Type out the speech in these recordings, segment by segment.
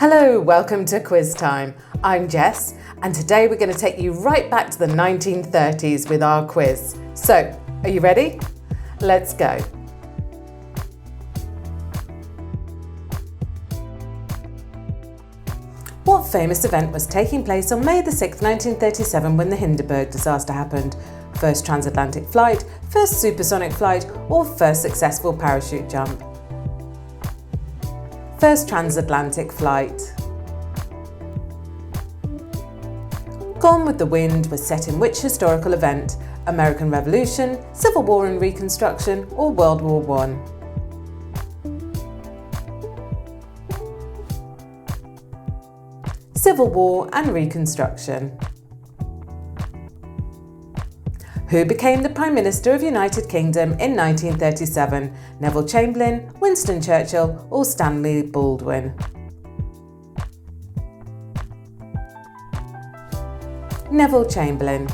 Hello, welcome to Quiz Time. I'm Jess, and today we're going to take you right back to the 1930s with our quiz. So, are you ready? Let's go. What famous event was taking place on May the 6th, 1937 when the Hindenburg disaster happened? First transatlantic flight, first supersonic flight, or first successful parachute jump? First transatlantic flight. Gone with the Wind was set in which historical event? American Revolution, Civil War and Reconstruction, or World War I? Civil War and Reconstruction. Who became the Prime Minister of United Kingdom in 1937? Neville Chamberlain, Winston Churchill, or Stanley Baldwin? Neville Chamberlain.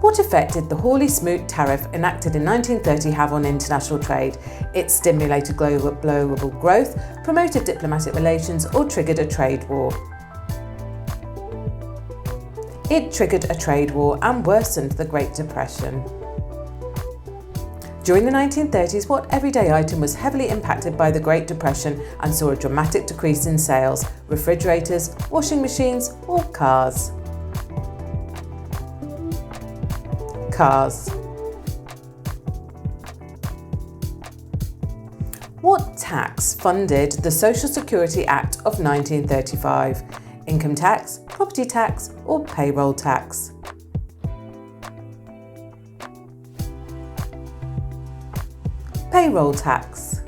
What effect did the Hawley-Smoot Tariff enacted in 1930 have on international trade? It stimulated global growth, promoted diplomatic relations, or triggered a trade war? It triggered a trade war and worsened the Great Depression. During the 1930s, what everyday item was heavily impacted by the Great Depression and saw a dramatic decrease in sales? Refrigerators, washing machines, or cars? Cars. What tax funded the Social Security Act of 1935? Income tax, property tax, or payroll tax? Payroll tax.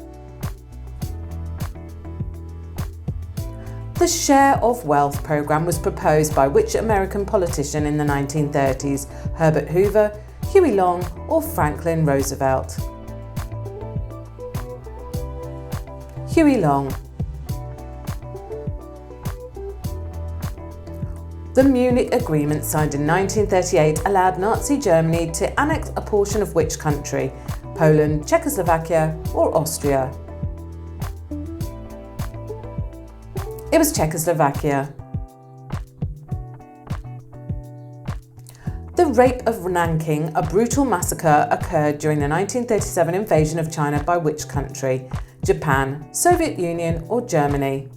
The Share of Wealth program was proposed by which American politician in the 1930s? Herbert Hoover, Huey Long, or Franklin Roosevelt? Huey Long. The Munich Agreement signed in 1938 allowed Nazi Germany to annex a portion of which country? Poland, Czechoslovakia, or Austria? It was Czechoslovakia. The Rape of Nanking, a brutal massacre, occurred during the 1937 invasion of China by which country? Japan, Soviet Union, or Germany?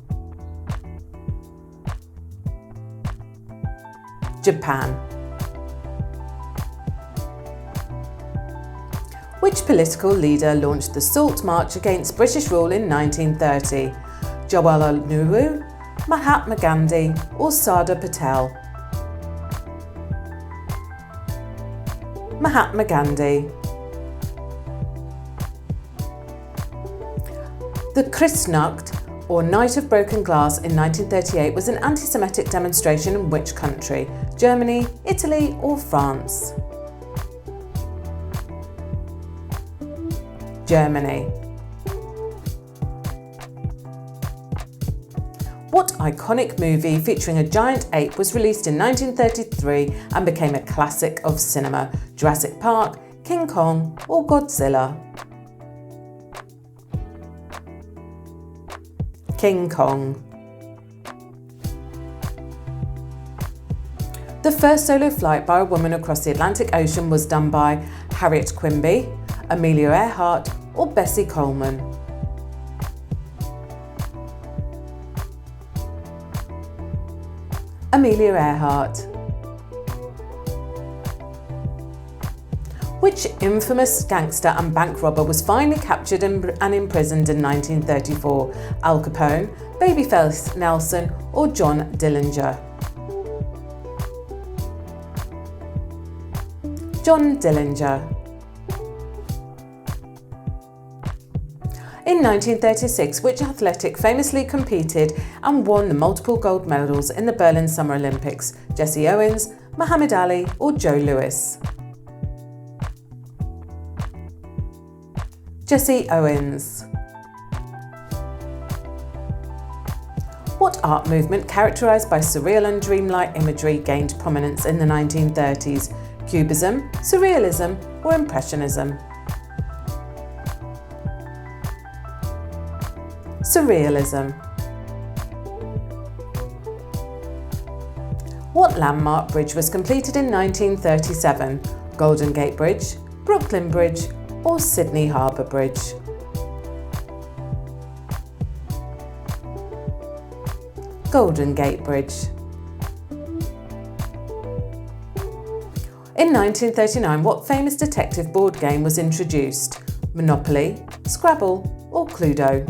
Japan. Which political leader launched the Salt March against British rule in 1930? Jawaharlal Nehru, Mahatma Gandhi, or Sardar Patel? Mahatma Gandhi. The Kristnacht, or Night of Broken Glass in 1938 was an anti-Semitic demonstration in which country? Germany, Italy, or France? Germany. What iconic movie featuring a giant ape was released in 1933 and became a classic of cinema? Jurassic Park, King Kong, or Godzilla? King Kong. The first solo flight by a woman across the Atlantic Ocean was done by Harriet Quimby, Amelia Earhart, or Bessie Coleman? Amelia Earhart. Which infamous gangster and bank robber was finally captured and imprisoned in 1934? Al Capone, Babyface Nelson, or John Dillinger? John Dillinger. In 1936, which athletic famously competed and won the multiple gold medals in the Berlin Summer Olympics? Jesse Owens, Muhammad Ali, or Joe Louis? Jesse Owens. What art movement characterised by surreal and dreamlike imagery gained prominence in the 1930s? Cubism, Surrealism, or Impressionism? Surrealism. What landmark bridge was completed in 1937? Golden Gate Bridge, Brooklyn Bridge, or Sydney Harbour Bridge? Golden Gate Bridge. In 1939, what famous detective board game was introduced? Monopoly, Scrabble, or Cluedo?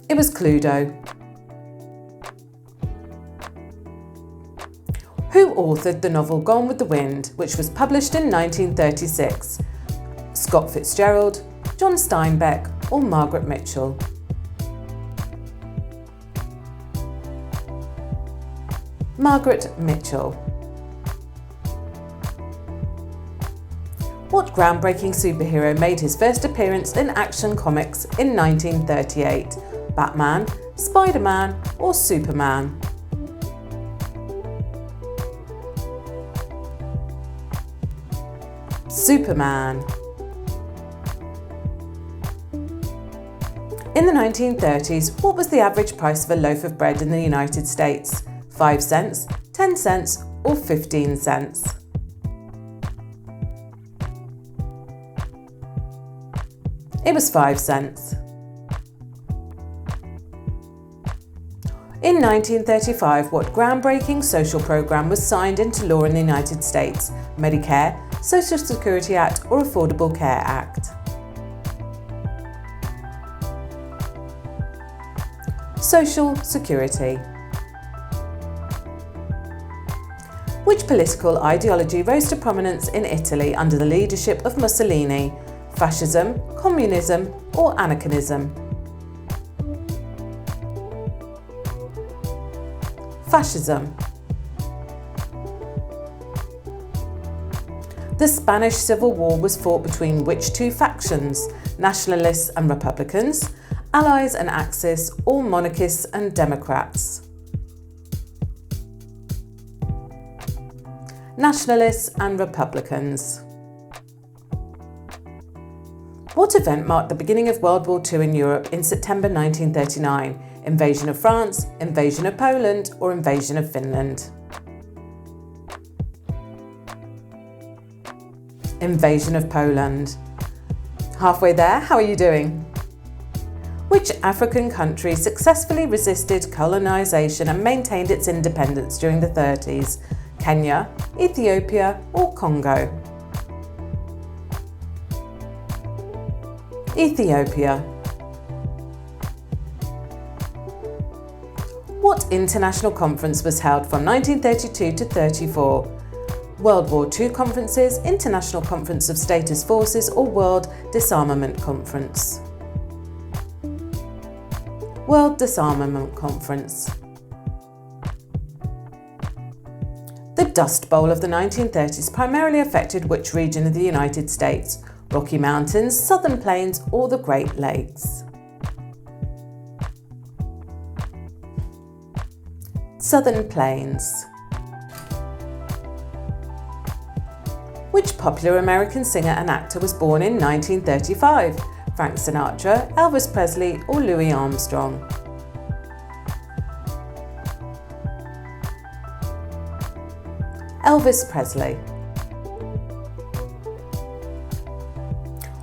It was Cluedo. Who authored the novel Gone with the Wind, which was published in 1936? Scott Fitzgerald, John Steinbeck, or Margaret Mitchell? Margaret Mitchell. What groundbreaking superhero made his first appearance in Action Comics in 1938? Batman, Spider-Man, or Superman? Superman. In the 1930s, what was the average price of a loaf of bread in the United States? 5 cents, 10 cents, or 15 cents? It was 5 cents. In 1935, what groundbreaking social program was signed into law in the United States? Medicare, Social Security Act, or Affordable Care Act? Social Security. Which political ideology rose to prominence in Italy under the leadership of Mussolini? Fascism, communism, or anarchism? Fascism. The Spanish Civil War was fought between which two factions? Nationalists and Republicans, Allies and Axis, or monarchists and Democrats? Nationalists and Republicans. What event marked the beginning of World War II in Europe in September 1939? Invasion of France, invasion of Poland, or invasion of Finland? Invasion of Poland. Halfway there, how are you doing? Which African country successfully resisted colonisation and maintained its independence during the 30s? Kenya, Ethiopia, or Congo? Ethiopia. What international conference was held from 1932 to 34? World War II conferences, International Conference of Status Forces, or World Disarmament Conference? World Disarmament Conference. The Dust Bowl of the 1930s primarily affected which region of the United States? Rocky Mountains, Southern Plains, or the Great Lakes? Southern Plains. Which popular American singer and actor was born in 1935? Frank Sinatra, Elvis Presley, or Louis Armstrong? Elvis Presley.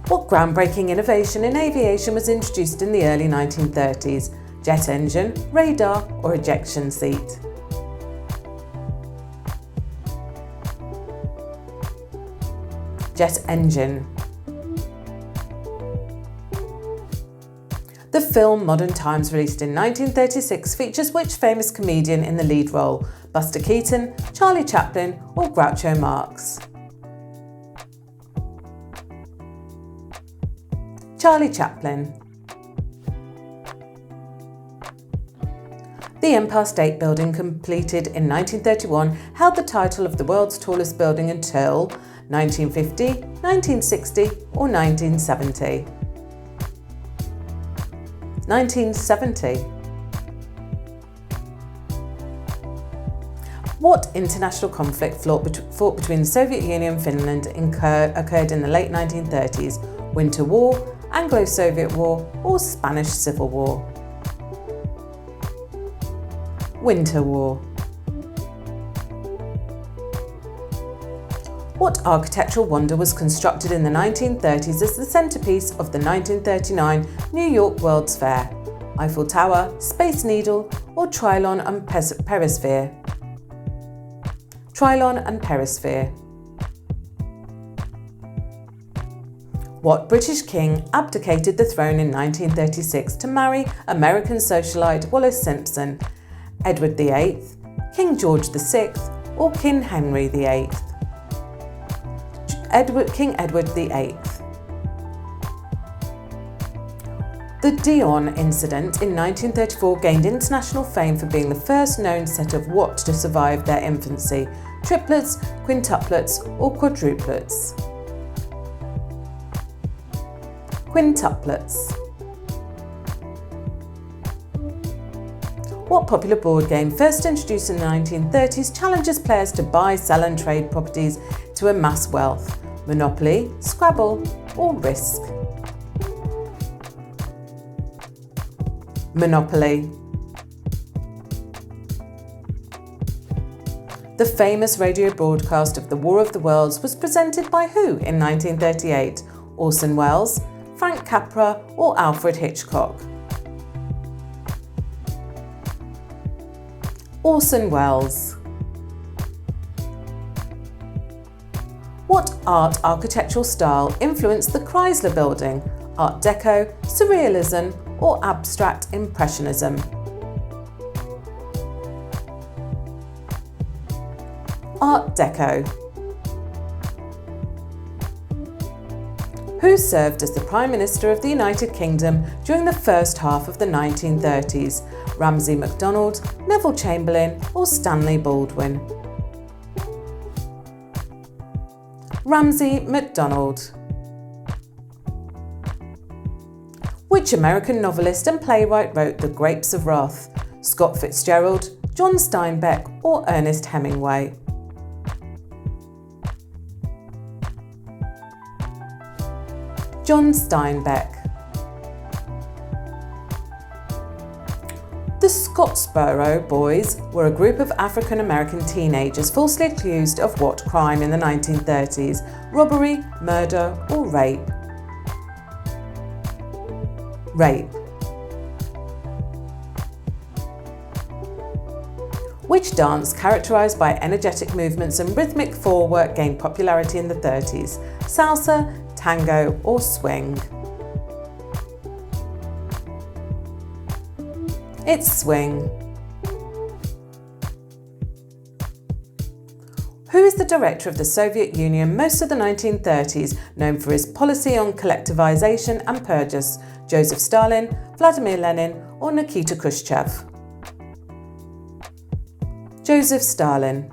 What groundbreaking innovation in aviation was introduced in the early 1930s? Jet engine, radar, or ejection seat? Jet engine. The film Modern Times, released in 1936, features which famous comedian in the lead role? Buster Keaton, Charlie Chaplin, or Groucho Marx? Charlie Chaplin. The Empire State Building, completed in 1931, held the title of the world's tallest building until 1950, 1960, or 1970? 1970. What international conflict fought between the Soviet Union and Finland occurred in the late 1930s? Winter War, Anglo-Soviet War, or Spanish Civil War? Winter War. What architectural wonder was constructed in the 1930s as the centrepiece of the 1939 New York World's Fair? Eiffel Tower, Space Needle, or Trilon and Perisphere? Trilon and Perisphere. What British king abdicated the throne in 1936 to marry American socialite Wallis Simpson? Edward VIII, King George VI, or King Henry VIII? King Edward VIII. The Dion incident in 1934 gained international fame for being the first known set of what to survive their infancy? Triplets, quintuplets, or quadruplets? Quintuplets. What popular board game, first introduced in the 1930s, challenges players to buy, sell and trade properties to amass wealth? Monopoly, Scrabble, or Risk? Monopoly. The famous radio broadcast of the War of the Worlds was presented by who in 1938? Orson Welles, Frank Capra, or Alfred Hitchcock? Orson Welles. What art architectural style influenced the Chrysler Building? Art Deco, Surrealism, or Abstract Impressionism? Art Deco. Who served as the Prime Minister of the United Kingdom during the first half of the 1930s? Ramsay MacDonald, Neville Chamberlain, or Stanley Baldwin? Ramsay MacDonald. Which American novelist and playwright wrote The Grapes of Wrath? Scott Fitzgerald, John Steinbeck, or Ernest Hemingway? John Steinbeck. The Scottsboro Boys were a group of African-American teenagers falsely accused of what crime in the 1930s? Robbery, murder, or rape? Rape. Which dance, characterised by energetic movements and rhythmic footwork, gained popularity in the 30s? Salsa, tango, or swing? It's swing. Who is the director of the Soviet Union most of the 1930s, known for his policy on collectivization and purges? Joseph Stalin, Vladimir Lenin, or Nikita Khrushchev? Joseph Stalin.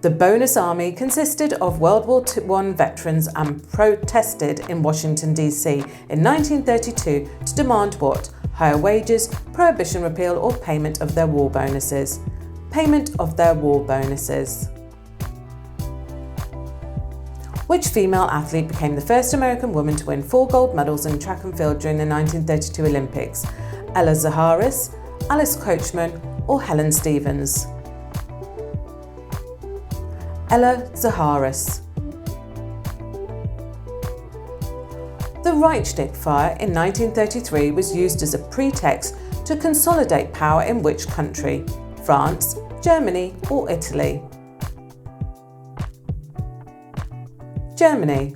The Bonus Army consisted of World War I veterans and protested in Washington, D.C. in 1932 to demand what? Higher wages, prohibition repeal, or payment of their war bonuses? Payment of their war bonuses. Which female athlete became the first American woman to win 4 gold medals in track and field during the 1932 Olympics? Ella Zaharis, Alice Coachman, or Helen Stevens? Ella Zaharis. The Reichstag fire in 1933 was used as a pretext to consolidate power in which country? France, Germany, or Italy? Germany.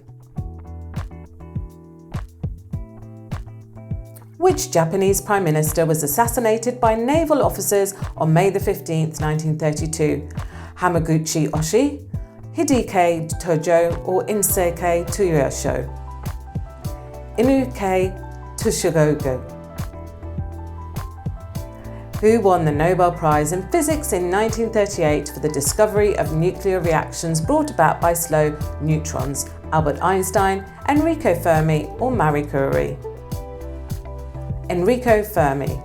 Which Japanese Prime Minister was assassinated by naval officers on May 15, 1932? Hamaguchi Oshii, Hideki Tojo, or Inseke Tsuyoshi? Inuke Tsuchigogo. Who won the Nobel Prize in Physics in 1938 for the discovery of nuclear reactions brought about by slow neutrons? Albert Einstein, Enrico Fermi, or Marie Curie? Enrico Fermi.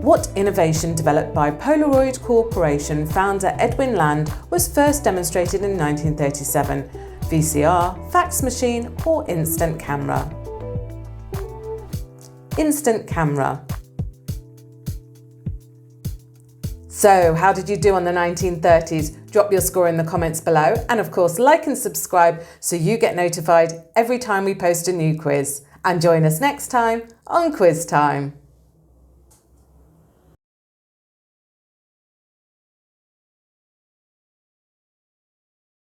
What innovation developed by Polaroid Corporation founder Edwin Land was first demonstrated in 1937? VCR, fax machine or instant camera? Instant camera. So, how did you do on the 1930s? Drop your score in the comments below, and of course like and subscribe so you get notified every time we post a new quiz. And join us next time on Quiz Time.